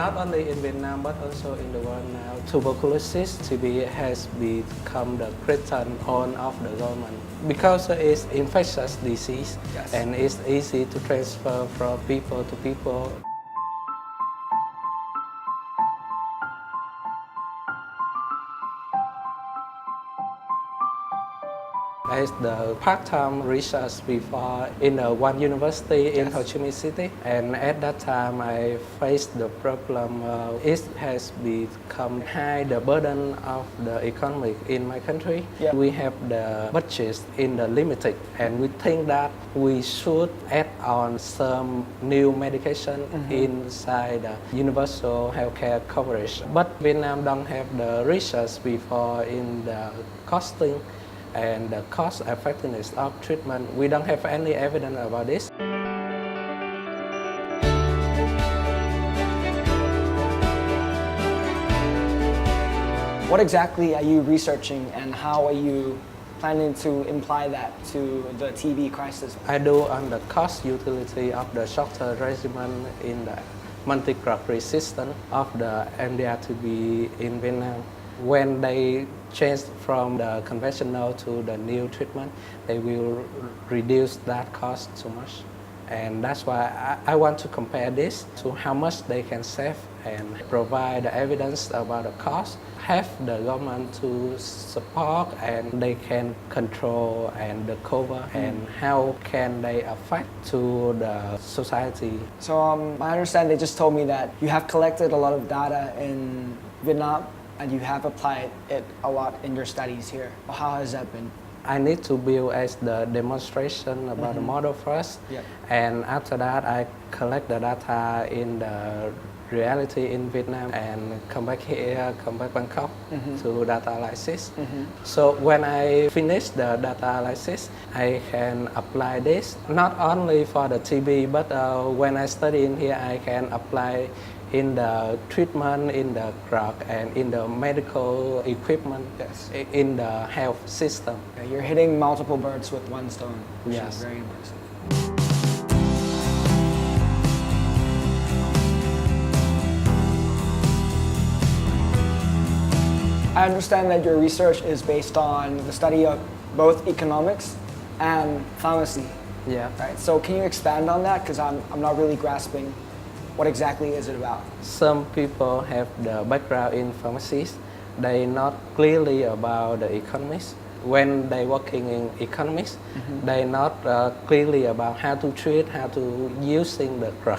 not only in Vietnam but also in the world now. Tuberculosis, TB, has become the threatened on of the government because it's infectious disease. Yes. And it's easy to transfer from people to people. As the part-time research before in one university in Ho Chi Minh City, and at that time I faced the problem. It has become high, the burden of the economy in my country. Yeah. We have the budget in the limited, and we think that we should add on some new medication inside the universal healthcare coverage. But Vietnam don't have the research before in the costing and the cost effectiveness of treatment. We don't have any evidence about this. What exactly are you researching and how are you planning to imply that to the TB crisis? I do on the cost utility of the shorter regimen in the multi-drug resistance of the MDR-TB in Vietnam. When they change from the conventional to the new treatment, they will reduce that cost too much. And that's why I want to compare this to how much they can save and provide the evidence about the cost, have the government to support and they can control and cover and how can they affect to the society. So I understand they just told me that you have collected a lot of data in Vietnam and you have applied it a lot in your studies here. How has that been? I need to build as the demonstration about the model first, and after that I collect the data in the reality in Vietnam and come back here, come back Bangkok to data analysis. So when I finish the data analysis, I can apply this not only for the TB, but when I study in here, I can apply in the treatment, in the drug, and in the medical equipment, in the health system. You're hitting multiple birds with one stone, which is very impressive. I understand that your research is based on the study of both economics and pharmacy. Yeah. Right. So can you expand on that? Because I'm not really grasping what exactly is it about? Some people have the background in pharmacies. They not clearly about the economics. When they working in economics, they not clearly about how to treat, how to using the drug.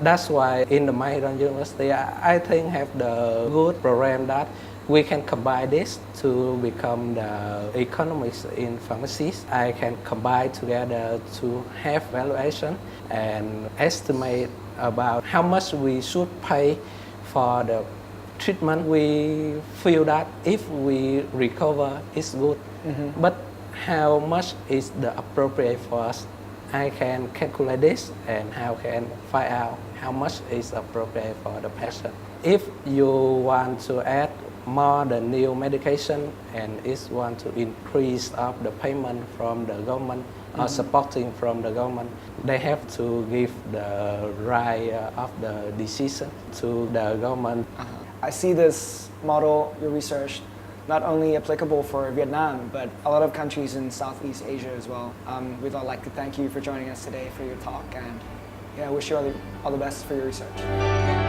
That's why in the Mahidol University, I think have the good program that we can combine this to become the economics in pharmacies. I can combine together to have valuation and estimate about how much we should pay for the treatment. We feel that if we recover, it's good. But how much is the appropriate for us? I can calculate this and how can find out how much is appropriate for the patient. If you want to add more the new medication and is want to increase of the payment from the government or supporting from the government, they have to give the right of the decision to the government. I see this model, your research, not only applicable for Vietnam, but a lot of countries in Southeast Asia as well. We'd all like to thank you for joining us today for your talk, and I wish you all the best for your research.